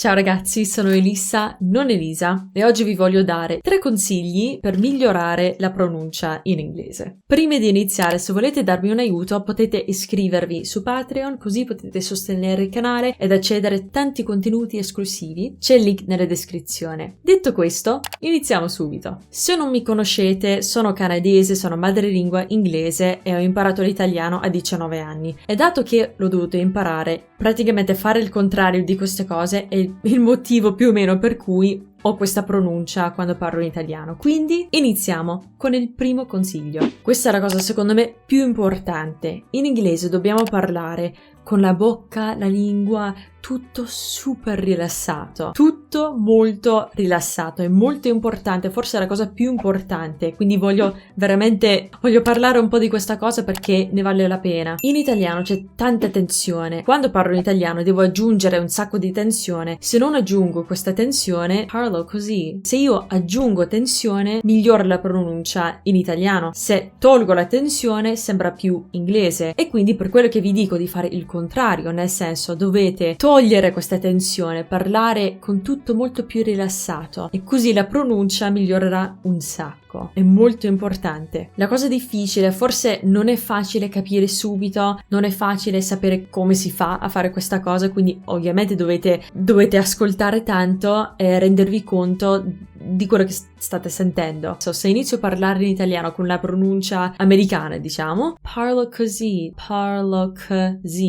Ciao ragazzi, sono Elissa, non Elisa, e oggi vi voglio dare 3 consigli per migliorare la pronuncia in inglese. Prima di iniziare, se volete darmi un aiuto, potete iscrivervi su Patreon, così potete sostenere il canale ed accedere a tanti contenuti esclusivi. C'è il link nella descrizione. Detto questo, iniziamo subito. Se non mi conoscete, sono canadese, sono madrelingua inglese e ho imparato l'italiano a 19 anni. E dato che l'ho dovuto imparare, praticamente fare il contrario di queste cose è il motivo più o meno per cui ho questa pronuncia quando parlo in italiano. Quindi iniziamo con il primo consiglio. Questa è la cosa secondo me più importante. In inglese dobbiamo parlare con la bocca, la lingua, tutto super rilassato, tutto molto rilassato, è molto importante, forse è la cosa più importante, quindi voglio parlare un po' di questa cosa perché ne vale la pena. In italiano c'è tanta tensione, quando parlo in italiano devo aggiungere un sacco di tensione, se non aggiungo questa tensione parlo così, se io aggiungo tensione migliora la pronuncia in italiano, se tolgo la tensione sembra più inglese e quindi per quello che vi dico di fare il contrario, nel senso dovete togliere questa tensione, parlare con tutto molto più rilassato e così la pronuncia migliorerà un sacco. È molto importante. La cosa difficile, forse non è facile capire subito, non è facile sapere come si fa a fare questa cosa, quindi ovviamente dovete ascoltare tanto e rendervi conto di quello che state sentendo. Se inizio a parlare in italiano con la pronuncia americana, diciamo, parlo così,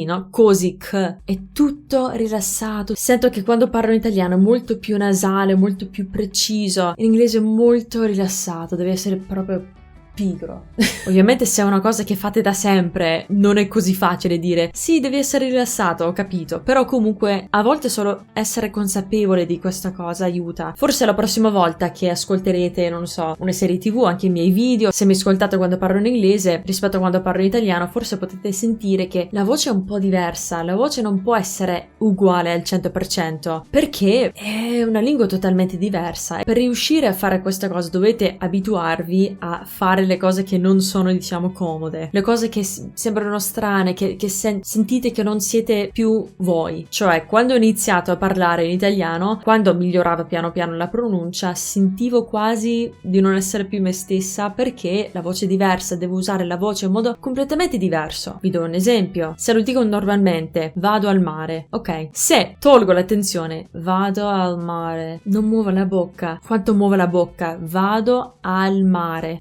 no? Così, è tutto rilassato. Sento che quando parlo in italiano è molto più nasale, molto più preciso. In inglese è molto rilassato, deve essere proprio pigro. Ovviamente se è una cosa che fate da sempre non è così facile dire sì, devi essere rilassato, ho capito, però comunque a volte solo essere consapevole di questa cosa aiuta. Forse la prossima volta che ascolterete, non so, una serie TV, anche i miei video, se mi ascoltate quando parlo in inglese rispetto a quando parlo in italiano, forse potete sentire che la voce è un po' diversa, la voce non può essere uguale al 100% perché è una lingua totalmente diversa. Per riuscire a fare questa cosa dovete abituarvi a fare le cose che non sono, diciamo, comode, le cose che sembrano strane, che sentite che non siete più voi. Cioè, quando ho iniziato a parlare in italiano, quando migliorava piano piano la pronuncia, sentivo quasi di non essere più me stessa perché la voce è diversa, devo usare la voce in modo completamente diverso. Vi do un esempio. Se lo dico normalmente, vado al mare, ok? Se tolgo la tensione, vado al mare, non muovo la bocca. Quanto muovo la bocca? Vado al mare,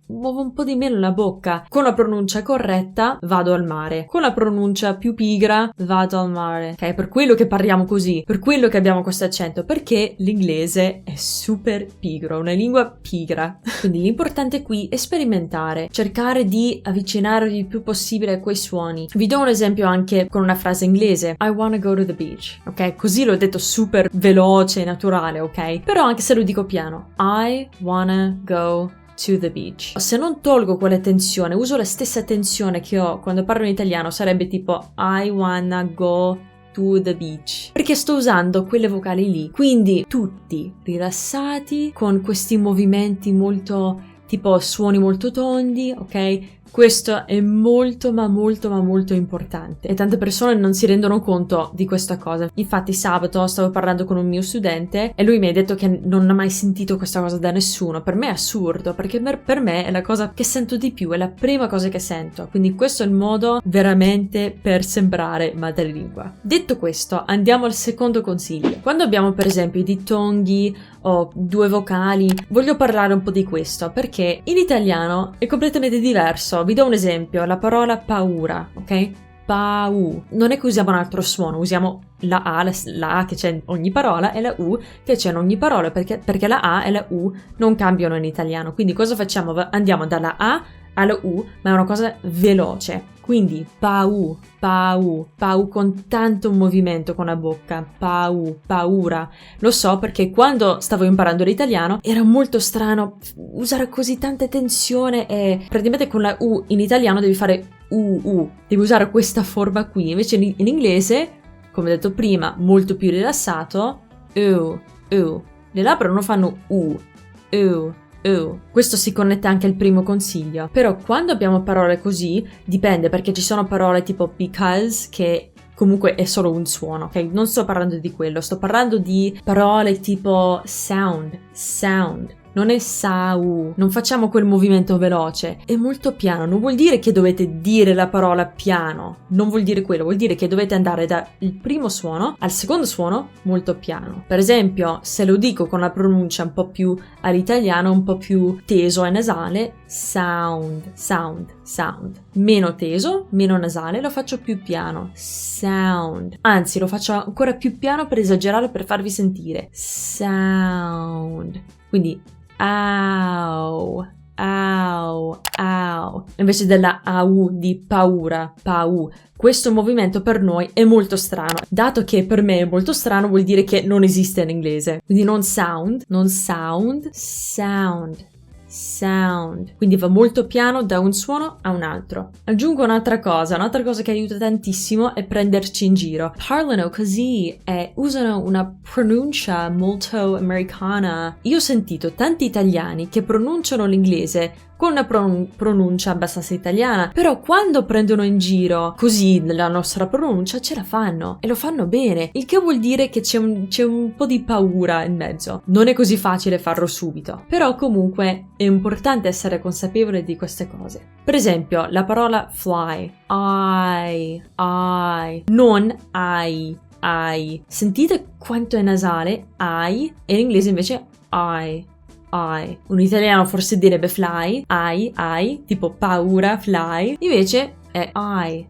muovo un po' di meno la bocca. Con la pronuncia corretta vado al mare, con la pronuncia più pigra vado al mare. Ok, per quello che parliamo così, per quello che abbiamo questo accento, perché l'inglese è super pigro, una lingua pigra. Quindi l'importante qui è sperimentare, cercare di avvicinarvi il più possibile a quei suoni. Vi do un esempio anche con una frase inglese: I wanna go to the beach. Ok, così l'ho detto super veloce e naturale, ok? Però anche se lo dico piano, I wanna go to the beach. Se non tolgo quella tensione, uso la stessa tensione che ho quando parlo in italiano, sarebbe tipo I wanna go to the beach, perché sto usando quelle vocali lì. Quindi tutti rilassati con questi movimenti molto tipo suoni molto tondi, ok? Questo è molto importante e tante persone non si rendono conto di questa cosa. Infatti sabato stavo parlando con un mio studente e lui mi ha detto che non ha mai sentito questa cosa da nessuno. Per me è assurdo, perché per me è la cosa che sento di più, è la prima cosa che sento. Quindi questo è il modo veramente per sembrare madrelingua. Detto questo, andiamo al secondo consiglio. Quando abbiamo per esempio i dittonghi o 2 vocali, voglio parlare un po' di questo perché in italiano è completamente diverso. Vi do un esempio, la parola paura, ok? Pau. Non è che usiamo un altro suono, usiamo la A che c'è in ogni parola e la U che c'è in ogni parola perché la A e la U non cambiano in italiano. Quindi cosa facciamo? Andiamo dalla A alla U, ma è una cosa veloce. Quindi pau con tanto movimento con la bocca, paura. Lo so perché quando stavo imparando l'italiano era molto strano usare così tanta tensione e praticamente con la U in italiano devi fare devi usare questa forma qui, invece in inglese, come detto prima, molto più rilassato, le labbra non fanno Questo si connette anche al primo consiglio. Però quando abbiamo parole così, dipende, perché ci sono parole tipo because che comunque è solo un suono, ok? Non sto parlando di quello, sto parlando di parole tipo sound. Non è sau, non facciamo quel movimento veloce, è molto piano, non vuol dire che dovete dire la parola piano, non vuol dire quello, vuol dire che dovete andare dal primo suono al secondo suono molto piano. Per esempio, se lo dico con la pronuncia un po' più all'italiano, un po' più teso e nasale, sound. Meno teso, meno nasale, lo faccio più piano, sound. Anzi, lo faccio ancora più piano per esagerare, per farvi sentire, sound. Quindi au, invece della au di paura, pau. Questo movimento per noi è molto strano. Dato che per me è molto strano, vuol dire che non esiste in inglese. Quindi non sound, sound. Quindi va molto piano da un suono a un altro. Aggiungo un'altra cosa che aiuta tantissimo è prenderci in giro. Parlano così e usano una pronuncia molto americana. Io ho sentito tanti italiani che pronunciano l'inglese con una pronuncia abbastanza italiana, però quando prendono in giro così la nostra pronuncia ce la fanno e lo fanno bene, il che vuol dire che c'è un po' di paura in mezzo. Non è così facile farlo subito, però comunque è importante essere consapevole di queste cose. Per esempio, la parola fly, I, non I. Sentite quanto è nasale, I, e in inglese invece I. Un italiano forse direbbe fly, I, tipo paura, fly, invece è I.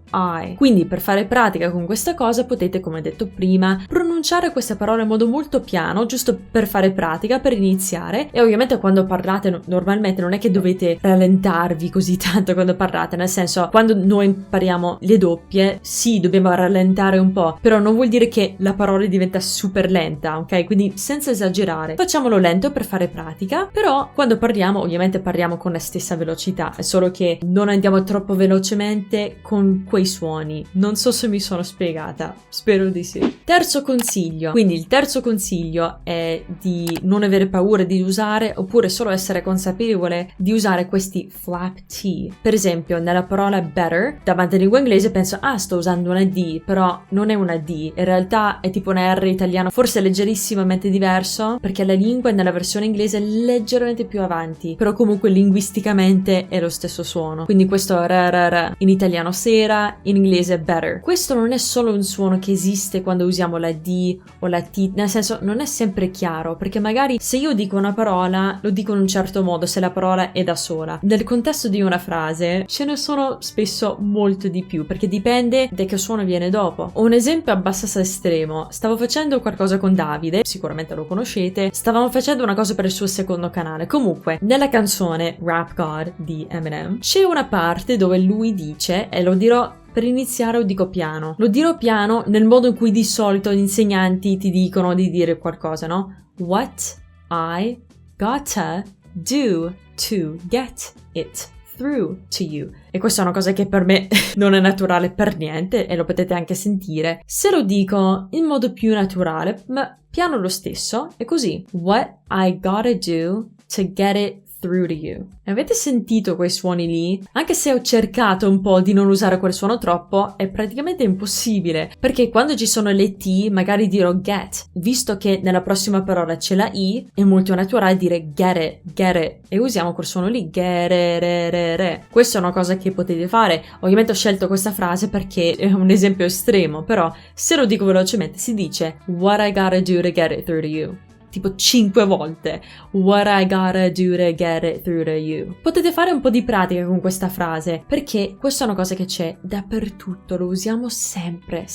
Quindi per fare pratica con questa cosa potete, come detto prima, pronunciare queste parole in modo molto piano, giusto per fare pratica, per iniziare. E ovviamente quando parlate, normalmente non è che dovete rallentarvi così tanto quando parlate, nel senso, quando noi impariamo le doppie, sì, dobbiamo rallentare un po', però non vuol dire che la parola diventa super lenta, ok? Quindi senza esagerare, facciamolo lento per fare pratica, però quando parliamo, ovviamente parliamo con la stessa velocità, è solo che non andiamo troppo velocemente con quei suoni. Non so se mi sono spiegata, spero di sì. Terzo consiglio. Quindi il terzo consiglio è di non avere paura di usare, oppure solo essere consapevole di usare questi flap T. Per esempio, nella parola better, davanti in lingua inglese penso, sto usando una D, però non è una D, in realtà è tipo una R italiana, forse leggerissimamente diverso, perché la lingua nella versione inglese è leggermente più avanti, però comunque linguisticamente è lo stesso suono. Quindi questo r in italiano sera, in inglese better. Questo non è solo un suono che esiste quando usiamo la D o la T, nel senso non è sempre chiaro, perché magari se io dico una parola lo dico in un certo modo se la parola è da sola. Nel contesto di una frase ce ne sono spesso molto di più, perché dipende da che suono viene dopo. Ho un esempio abbastanza estremo. Stavo facendo qualcosa con Davide, sicuramente lo conoscete, stavamo facendo una cosa per il suo secondo canale. Comunque, nella canzone Rap God di Eminem c'è una parte dove lui dice, e lo dirò per iniziare, lo dico piano. Lo dirò piano nel modo in cui di solito gli insegnanti ti dicono di dire qualcosa, no? What I gotta do to get it through to you. E questa è una cosa che per me non è naturale per niente, e lo potete anche sentire. Se lo dico in modo più naturale, ma piano lo stesso, è così. What I gotta do to get it through to you. Avete sentito quei suoni lì? Anche se ho cercato un po' di non usare quel suono troppo, è praticamente impossibile, perché quando ci sono le T magari dirò get, visto che nella prossima parola c'è la I, è molto naturale dire get it, e usiamo quel suono lì, get it. Questa è una cosa che potete fare. Ovviamente ho scelto questa frase perché è un esempio estremo, però se lo dico velocemente si dice what I gotta do to get it through to you. Tipo 5 volte. What I gotta do to get it through to you. Potete fare un po' di pratica con questa frase, perché questa è una cosa che c'è dappertutto, lo usiamo sempre.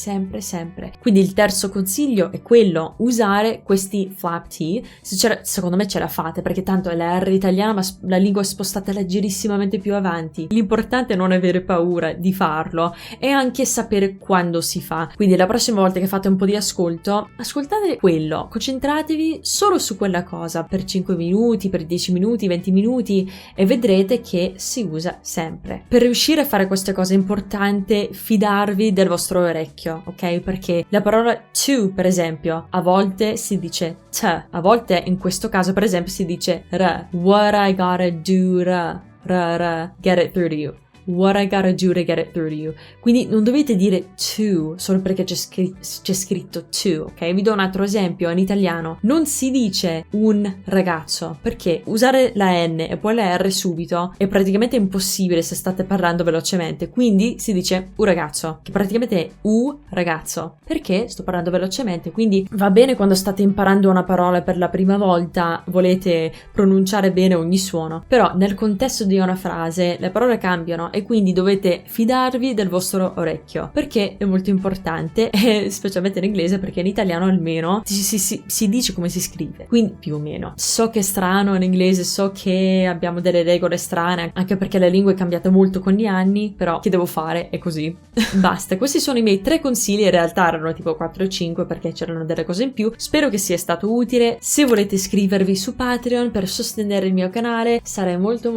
Quindi il terzo consiglio è quello, usare questi flap T. Secondo me ce la fate, perché tanto è la R italiana, ma la lingua è spostata leggerissimamente più avanti. L'importante è non avere paura di farlo e anche sapere quando si fa. Quindi la prossima volta che fate un po' di ascolto, ascoltate quello, concentratevi solo su quella cosa per 5 minuti, per 10 minuti, 20 minuti, e vedrete che si usa sempre. Per riuscire a fare queste cose è importante fidarvi del vostro orecchio, ok? Perché la parola to, per esempio, a volte si dice t, a volte in questo caso per esempio si dice r. What I gotta do, r, get it through to you. what I gotta do to get it through to you. Quindi non dovete dire to solo perché c'è scritto to, ok? Vi do un altro esempio. In italiano non si dice un ragazzo, perché usare la N e poi la R subito è praticamente impossibile se state parlando velocemente, quindi si dice un ragazzo, che praticamente è u ragazzo, perché sto parlando velocemente, quindi va bene quando state imparando una parola per la prima volta, volete pronunciare bene ogni suono, però nel contesto di una frase le parole cambiano e quindi dovete fidarvi del vostro orecchio, perché è molto importante, specialmente in inglese, perché in italiano almeno si dice come si scrive, quindi più o meno. So che è strano in inglese, so che abbiamo delle regole strane, anche perché la lingua è cambiata molto con gli anni, però che devo fare? È così. Basta, questi sono i miei 3 consigli, in realtà erano tipo 4 o 5 perché c'erano delle cose in più. Spero che sia stato utile. Se volete iscrivervi su Patreon per sostenere il mio canale, sarei molto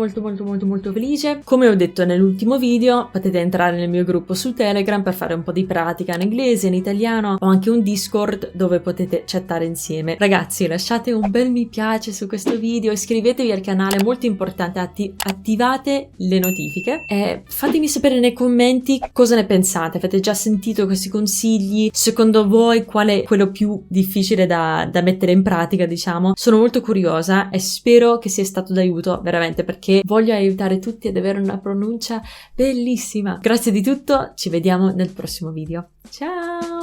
felice. Come ho detto nell'ultimo video, potete entrare nel mio gruppo su Telegram per fare un po' di pratica in inglese, in italiano, ho anche un Discord dove potete chattare insieme. Ragazzi, lasciate un bel mi piace su questo video, iscrivetevi al canale, molto importante, attivate le notifiche e fatemi sapere nei commenti cosa ne pensate. Avete già sentito questi consigli? Secondo voi qual è quello più difficile da mettere in pratica, diciamo? Sono molto curiosa e spero che sia stato d'aiuto veramente, perché voglio aiutare tutti ad avere una pronuncia bellissima. Grazie di tutto, ci vediamo nel prossimo video. Ciao!